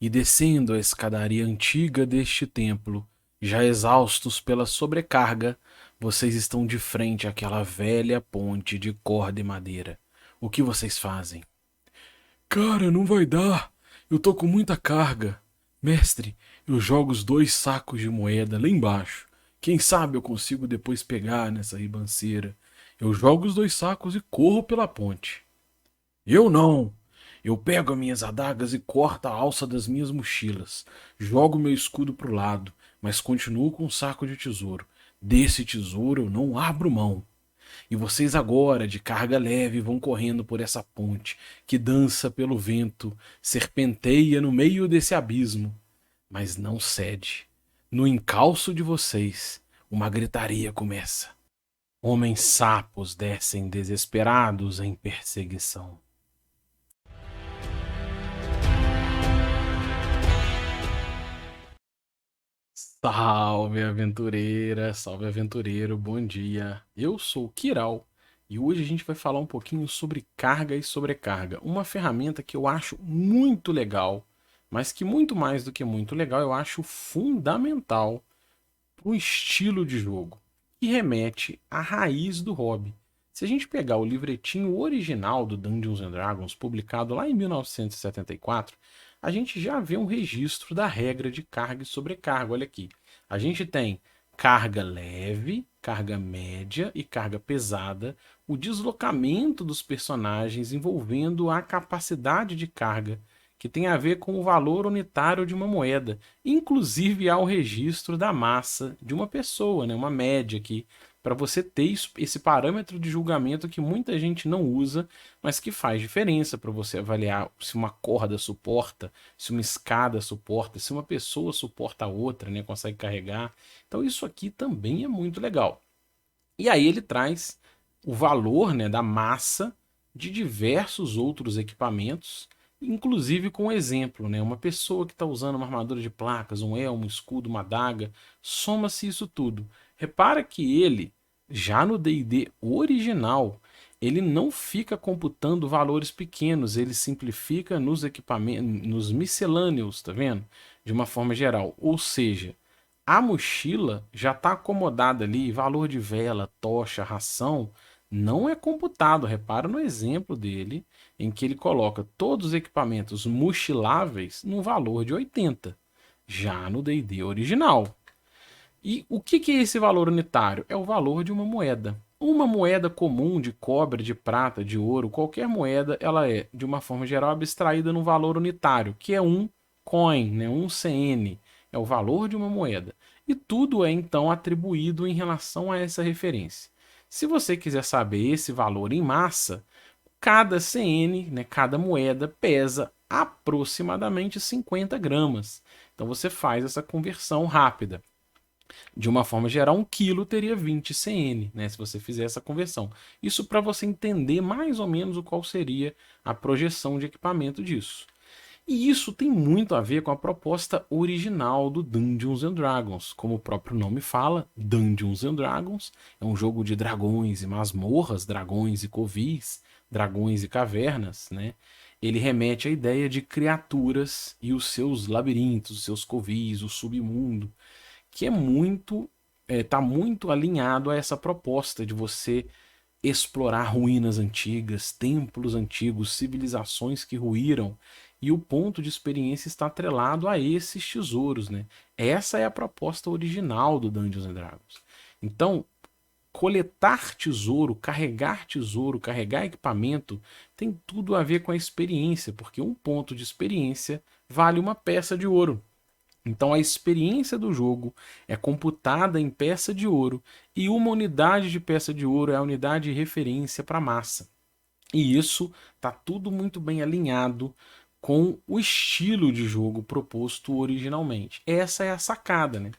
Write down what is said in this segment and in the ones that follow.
e descendo a escadaria antiga deste templo, já exaustos pela sobrecarga, vocês estão de frente àquela velha ponte de corda e madeira. O que vocês fazem? Cara, não vai dar. Eu tô com muita carga. Mestre, eu jogo os 2 sacos de moeda lá embaixo. Quem sabe eu consigo depois pegar nessa ribanceira. Eu jogo os 2 sacos e corro pela ponte. Eu não. Eu pego as minhas adagas e corto a alça das minhas mochilas. Jogo meu escudo pro lado, mas continuo com um saco de tesouro. Desse tesouro eu não abro mão. E vocês agora, de carga leve, vão correndo por essa ponte que dança pelo vento, serpenteia no meio desse abismo, mas não cede. No encalço de vocês, uma gritaria começa. Homens sapos descem desesperados em perseguição. Salve aventureira, salve aventureiro, bom dia. Eu sou o Kiral e hoje a gente vai falar um pouquinho sobre carga e sobrecarga, uma ferramenta que eu acho muito legal, mas que muito mais do que muito legal, eu acho fundamental para o estilo de jogo, que remete à raiz do hobby. Se a gente pegar o livretinho original do Dungeons and Dragons, publicado lá em 1974, a gente já vê um registro da regra de carga e sobrecarga. Olha aqui. A gente tem carga leve, carga média e carga pesada, o deslocamento dos personagens envolvendo a capacidade de carga, que tem a ver com o valor unitário de uma moeda. Inclusive há o registro da massa de uma pessoa, né? Uma média aqui, para você ter esse parâmetro de julgamento que muita gente não usa, mas que faz diferença para você avaliar se uma corda suporta, se uma escada suporta, se uma pessoa suporta a outra, né? Consegue carregar. Então isso aqui também é muito legal. E aí ele traz o valor, né, da massa de diversos outros equipamentos, inclusive com exemplo, né, uma pessoa que está usando uma armadura de placas, um elmo, um escudo, uma adaga, soma-se isso tudo. Repara que ele, já no D&D original, ele não fica computando valores pequenos, ele simplifica nos equipamentos, nos miscelâneos, tá vendo? De uma forma geral. Ou seja, a mochila já está acomodada ali, valor de vela, tocha, ração, não é computado. Repara no exemplo dele, em que ele coloca todos os equipamentos mochiláveis no valor de 80, já no D&D original. E o que é esse valor unitário? É o valor de uma moeda. Uma moeda comum de cobre, de prata, de ouro, qualquer moeda, ela é, de uma forma geral, abstraída no valor unitário, que é um coin, né? Um CN, é o valor de uma moeda. E tudo é então atribuído em relação a essa referência. Se você quiser saber esse valor em massa, cada CN, né, cada moeda, pesa aproximadamente 50 gramas. Então você faz essa conversão rápida. De uma forma geral, 1 quilo teria 20 CN, né, se você fizer essa conversão. Isso para você entender mais ou menos o qual seria a projeção de equipamento disso. E isso tem muito a ver com a proposta original do Dungeons and Dragons. Como o próprio nome fala, Dungeons and Dragons é um jogo de dragões e masmorras, dragões e covis, dragões e cavernas, né? Ele remete à ideia de criaturas e os seus labirintos, os seus covis, o submundo, que é muito tá muito alinhado a essa proposta de você explorar ruínas antigas, templos antigos, civilizações que ruíram, e o ponto de experiência está atrelado a esses tesouros, né? Essa é a proposta original do Dungeons and Dragons. Então, tesouro, carregar equipamento, tem tudo a ver com a experiência, porque um ponto de experiência vale uma peça de ouro. Então a experiência do jogo é computada em peça de ouro e uma unidade de peça de ouro é a unidade de referência para massa. E isso está tudo muito bem alinhado com o estilo de jogo proposto originalmente. Essa é a sacada, né?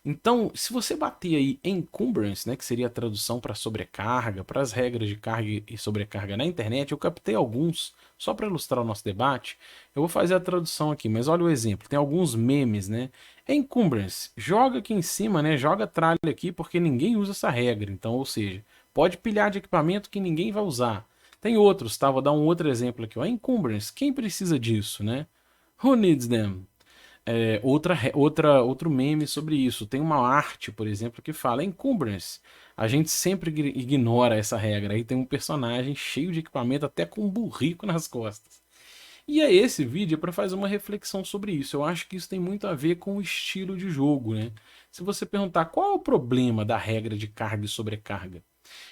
Então, se você bater aí encumbrance, né, que seria a tradução para sobrecarga, para as regras de carga e sobrecarga na internet, eu captei alguns só para ilustrar o nosso debate. Eu vou fazer a tradução aqui, mas olha o exemplo. Tem alguns memes, né? Encumbrance, joga aqui em cima, né? Joga tralha aqui porque ninguém usa essa regra. Então, ou seja, pode pilhar de equipamento que ninguém vai usar. Tem outros, tá? Vou dar um outro exemplo aqui, ó. Encumbrance, quem precisa disso, né? Who needs them? Outro meme sobre isso. Tem uma arte, por exemplo, que fala encumbrance. A gente sempre ignora essa regra. Aí tem um personagem cheio de equipamento, até com um burrico nas costas. E aí esse vídeo é para fazer uma reflexão sobre isso. Eu acho que isso tem muito a ver com o estilo de jogo, né? Se você perguntar qual é o problema da regra de carga e sobrecarga,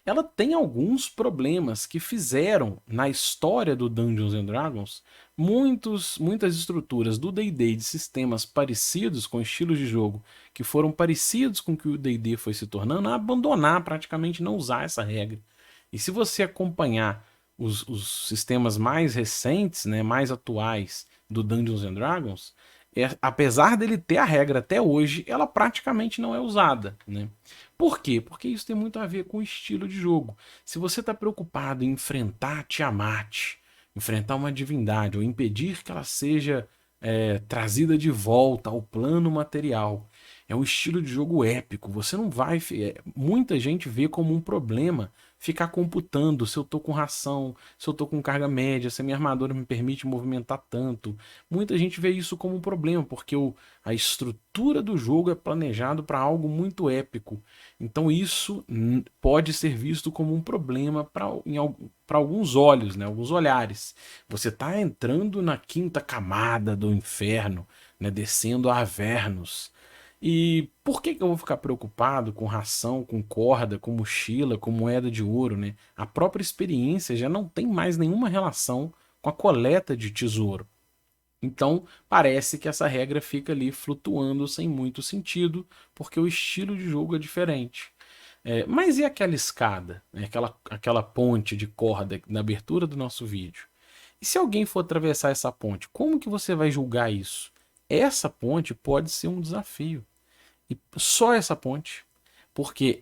ela tem alguns problemas que fizeram na história do Dungeons and Dragons muitas estruturas do D&D de sistemas parecidos com estilos de jogo que foram parecidos com o que o D&D foi se tornando, a abandonar, praticamente não usar essa regra. E se você acompanhar os sistemas mais recentes, né, mais atuais do Dungeons and Dragons, apesar dele ter a regra até hoje, ela praticamente não é usada, né? Por quê? Porque isso tem muito a ver com o estilo de jogo. Se você está preocupado em enfrentar Tiamat, enfrentar uma divindade, ou impedir que ela seja trazida de volta ao plano material, é um estilo de jogo épico. Você não vai. Muita gente vê como um problema ficar computando se eu tô com ração, se eu tô com carga média, se a minha armadura me permite movimentar tanto. Muita gente vê isso como um problema, porque a estrutura do jogo é planejado para algo muito épico. Então isso pode ser visto como um problema para alguns olhos, né? Alguns olhares. Você está entrando na quinta camada do inferno, né? Descendo a Avernus. E por que eu vou ficar preocupado com ração, com corda, com mochila, com moeda de ouro, né? A própria experiência já não tem mais nenhuma relação com a coleta de tesouro. Então, parece que essa regra fica ali flutuando sem muito sentido, porque o estilo de jogo é diferente. Mas e aquela escada, né? Aquela ponte de corda na abertura do nosso vídeo? E se alguém for atravessar essa ponte, como que você vai julgar isso? Essa ponte pode ser um desafio. E só essa ponte. Porque,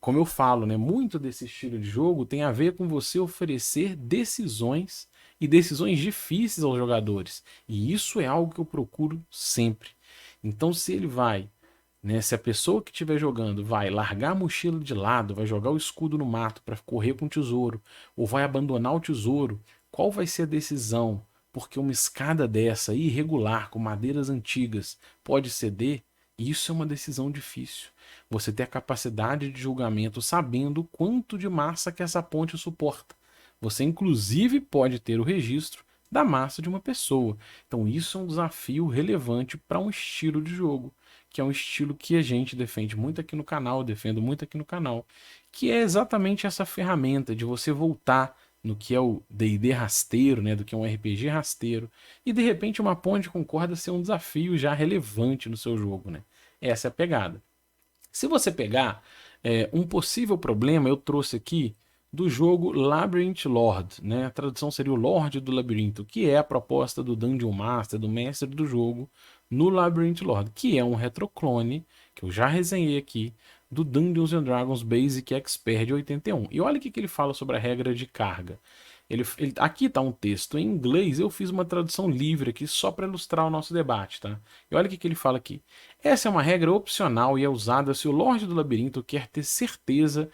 como eu falo, né, muito desse estilo de jogo tem a ver com você oferecer decisões e decisões difíceis aos jogadores. E isso é algo que eu procuro sempre. Então, se ele vai, né, se a pessoa que estiver jogando vai largar a mochila de lado, vai jogar o escudo no mato para correr com o tesouro, ou vai abandonar o tesouro, qual vai ser a decisão? Porque uma escada dessa, irregular, com madeiras antigas, pode ceder? Isso é uma decisão difícil. Você ter a capacidade de julgamento sabendo o quanto de massa que essa ponte suporta. Você, inclusive, pode ter o registro da massa de uma pessoa. Então, isso é um desafio relevante para um estilo de jogo, que é um estilo que a gente defende muito aqui no canal, eu defendo muito aqui no canal, que é exatamente essa ferramenta de você voltar no que é o D&D rasteiro, né, do que é um RPG rasteiro, e de repente uma ponte com corda ser um desafio já relevante no seu jogo, né? Essa é a pegada. Se você pegar um possível problema, eu trouxe aqui do jogo Labyrinth Lord, né? A tradução seria o Lorde do Labirinto, que é a proposta do Dungeon Master, do mestre do jogo, no Labyrinth Lord, que é um retroclone, que eu já resenhei aqui, do Dungeons and Dragons Basic Expert de 81. E olha o que ele fala sobre a regra de carga. Aqui está um texto em inglês, eu fiz uma tradução livre aqui só para ilustrar o nosso debate, tá? E olha o que ele fala aqui. Essa é uma regra opcional e é usada se o Lorde do Labirinto quer ter certeza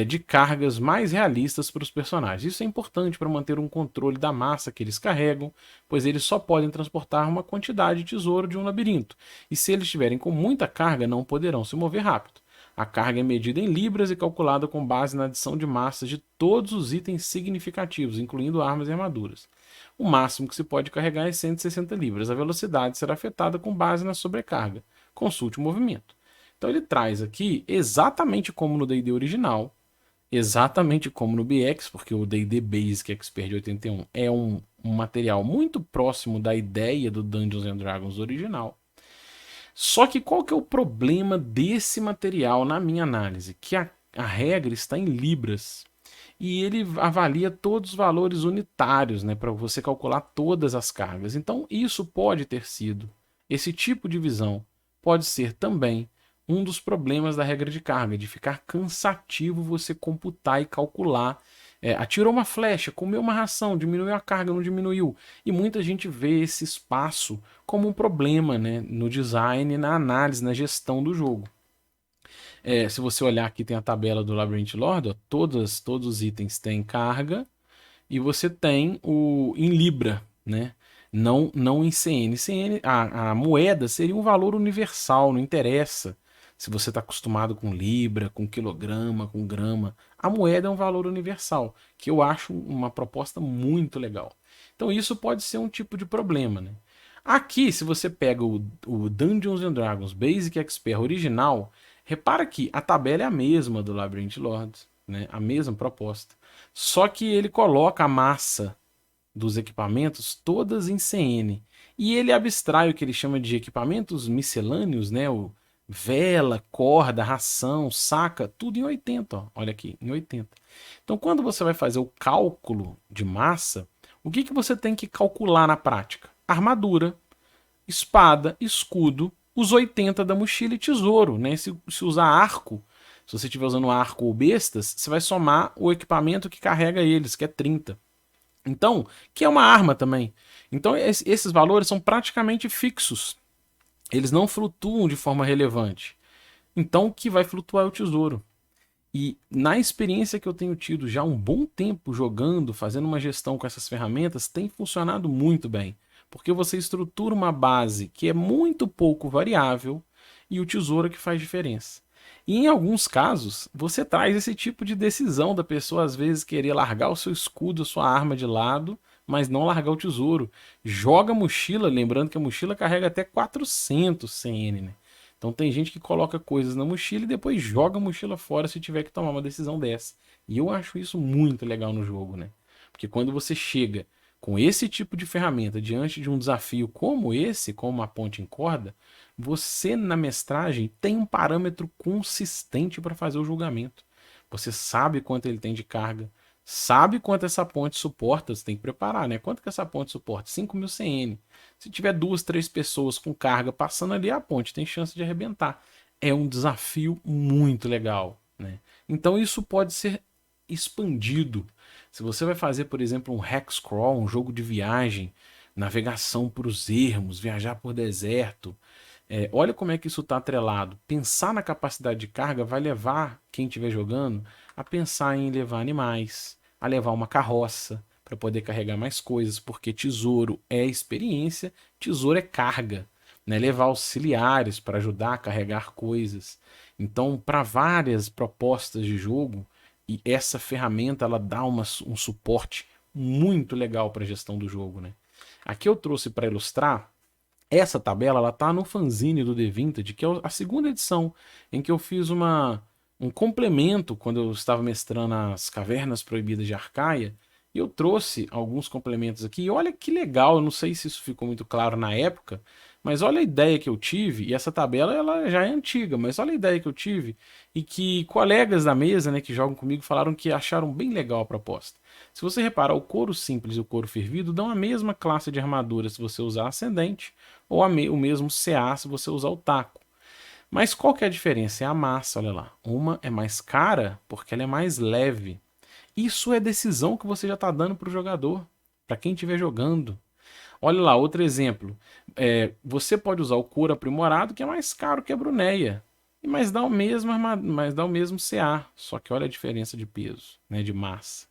de cargas mais realistas para os personagens. Isso é importante para manter um controle da massa que eles carregam, pois eles só podem transportar uma quantidade de tesouro de um labirinto. E se eles estiverem com muita carga, não poderão se mover rápido. A carga é medida em libras e calculada com base na adição de massas de todos os itens significativos, incluindo armas e armaduras. O máximo que se pode carregar é 160 libras. A velocidade será afetada com base na sobrecarga. Consulte o movimento. Então ele traz aqui, exatamente como no D&D original, exatamente como no BX, porque o D&D Basic Expert de 81 é um material muito próximo da ideia do Dungeons and Dragons original. Só que qual que é o problema desse material na minha análise? Que a regra está em libras e ele avalia todos os valores unitários, né, para você calcular todas as cargas. Então isso pode ter sido, esse tipo de visão pode ser também um dos problemas da regra de carga, de ficar cansativo você computar e calcular. Atirou uma flecha, comeu uma ração, diminuiu a carga, não diminuiu. E muita gente vê esse espaço como um problema, né, no design, na análise, na gestão do jogo. Se você olhar aqui, tem a tabela do Labyrinth Lord, ó, todos os itens têm carga, e você tem o em Libra, né? não em CN. CN, a moeda seria um valor universal, não interessa se você está acostumado com libra, com quilograma, com grama. A moeda é um valor universal, que eu acho uma proposta muito legal. Então isso pode ser um tipo de problema, né? Aqui, se você pega o Dungeons and Dragons Basic Expert original, repara que a tabela é a mesma do Labyrinth Lords, né? A mesma proposta. Só que ele coloca a massa dos equipamentos todas em CN. E ele abstrai o que ele chama de equipamentos miscelâneos, né? O vela, corda, ração, saca, tudo em 80, ó. Olha aqui, em 80. Então, quando você vai fazer o cálculo de massa, o que você tem que calcular na prática? Armadura, espada, escudo, os 80 da mochila e tesouro, né? Se usar arco, se você estiver usando arco ou bestas, você vai somar o equipamento que carrega eles, que é 30. Então, que é uma arma também. Então, esses valores são praticamente fixos. Eles não flutuam de forma relevante. Então, o que vai flutuar é o tesouro. E na experiência que eu tenho tido já há um bom tempo jogando, fazendo uma gestão com essas ferramentas, tem funcionado muito bem. Porque você estrutura uma base que é muito pouco variável e o tesouro é que faz diferença. E em alguns casos, você traz esse tipo de decisão da pessoa às vezes querer largar o seu escudo, a sua arma de lado, mas não largar o tesouro. Joga a mochila, lembrando que a mochila carrega até 400 CN, né? Então tem gente que coloca coisas na mochila e depois joga a mochila fora se tiver que tomar uma decisão dessa. E eu acho isso muito legal no jogo, né? Porque quando você chega com esse tipo de ferramenta diante de um desafio como esse, como uma ponte em corda, você na mestragem tem um parâmetro consistente para fazer o julgamento. Você sabe quanto ele tem de carga, sabe quanto essa ponte suporta, você tem que preparar, né? Quanto que essa ponte suporta? 5.000 CN. Se tiver duas, três pessoas com carga passando ali, a ponte tem chance de arrebentar. É um desafio muito legal, né? Então isso pode ser expandido. Se você vai fazer, por exemplo, um Hexcrawl, um jogo de viagem, navegação por os ermos, viajar por deserto, olha como é que isso está atrelado. Pensar na capacidade de carga vai levar quem estiver jogando a pensar em levar animais, a levar uma carroça para poder carregar mais coisas, porque tesouro é experiência, tesouro é carga, né? Levar auxiliares para ajudar a carregar coisas. Então, para várias propostas de jogo, e essa ferramenta ela dá um suporte muito legal para a gestão do jogo, né? Aqui eu trouxe para ilustrar essa tabela, ela tá no fanzine do The Vintage, que é a segunda edição, em que eu fiz um complemento quando eu estava mestrando as Cavernas Proibidas de Arcaia, e eu trouxe alguns complementos aqui. E olha que legal, eu não sei se isso ficou muito claro na época, mas olha a ideia que eu tive, e essa tabela ela já é antiga, mas olha a ideia que eu tive, e que colegas da mesa, né, que jogam comigo, falaram que acharam bem legal a proposta. Se você reparar, o couro simples e o couro fervido dão a mesma classe de armadura se você usar ascendente, ou o mesmo CA se você usar o taco. Mas qual que é a diferença? É a massa, olha lá. Uma é mais cara porque ela é mais leve. Isso é decisão que você já está dando para o jogador, para quem estiver jogando. Olha lá, outro exemplo. Você pode usar o couro aprimorado, que é mais caro que a Bruneia, mas dá o mesmo CA, só que olha a diferença de peso, né, de massa.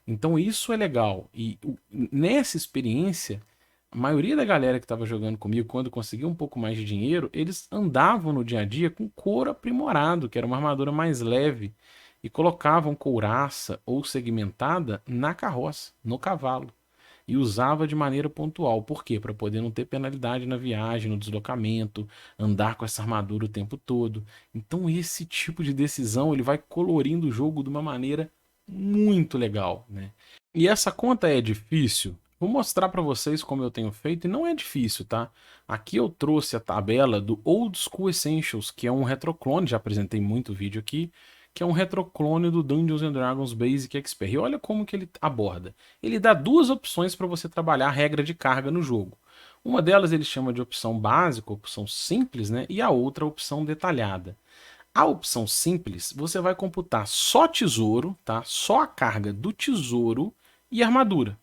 Então isso é legal. E nessa experiência, a maioria da galera que estava jogando comigo, quando conseguiu um pouco mais de dinheiro, eles andavam no dia a dia com couro aprimorado, que era uma armadura mais leve, e colocavam couraça ou segmentada na carroça, no cavalo. E usava de maneira pontual. Por quê? Para poder não ter penalidade na viagem, no deslocamento, andar com essa armadura o tempo todo. Então esse tipo de decisão ele vai colorindo o jogo de uma maneira muito legal, né? E essa conta é difícil? Vou mostrar para vocês como eu tenho feito e não é difícil, tá? Aqui eu trouxe a tabela do Old School Essentials, que é um retroclone, já apresentei muito vídeo aqui, que é um retroclone do Dungeons and Dragons Basic Expert. E olha como que ele aborda. Ele dá duas opções para você trabalhar a regra de carga no jogo. Uma delas ele chama de opção básica, opção simples, né? E a outra opção detalhada. A opção simples, você vai computar só tesouro, tá? Só a carga do tesouro e armadura.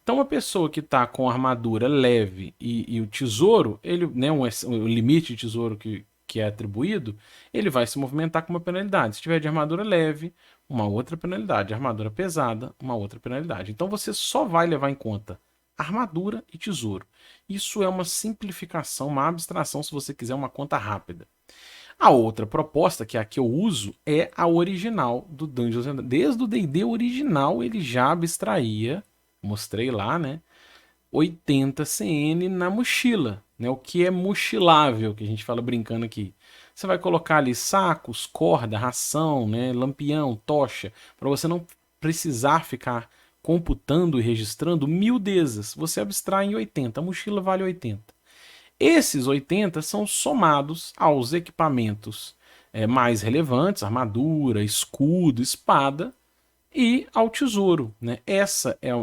Então, uma pessoa que está com armadura leve e o tesouro, ele, né, o limite de tesouro que é atribuído, ele vai se movimentar com uma penalidade. Se tiver de armadura leve, uma outra penalidade. De armadura pesada, uma outra penalidade. Então, você só vai levar em conta armadura e tesouro. Isso é uma simplificação, uma abstração, se você quiser uma conta rápida. A outra proposta, que é a que eu uso, é a original do Dungeons and Dragons. Desde o D&D original ele já abstraía, mostrei lá, né? 80 CN na mochila, né? O que é mochilável, que a gente fala brincando aqui. Você vai colocar ali sacos, corda, ração, né? Lampião, tocha, para você não precisar ficar computando e registrando miudezas. Você abstrai em 80, a mochila vale 80. Esses 80 são somados aos equipamentos mais relevantes, armadura, escudo, espada, e ao tesouro, né? Essa é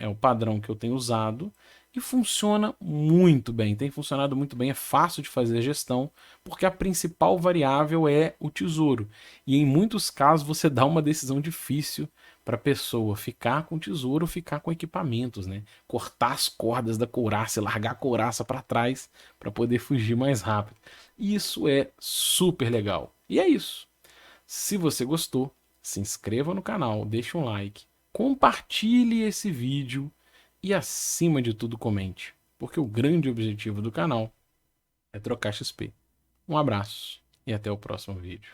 o padrão que eu tenho usado e funciona muito bem. Tem funcionado muito bem, é fácil de fazer a gestão, porque a principal variável é o tesouro. E em muitos casos você dá uma decisão difícil para a pessoa ficar com o tesouro ou ficar com equipamentos, né? Cortar as cordas da couraça, largar a couraça para trás para poder fugir mais rápido. Isso é super legal. E é isso. Se você gostou, se inscreva no canal, deixe um like, compartilhe esse vídeo e, acima de tudo, comente, porque o grande objetivo do canal é trocar XP. Um abraço e até o próximo vídeo.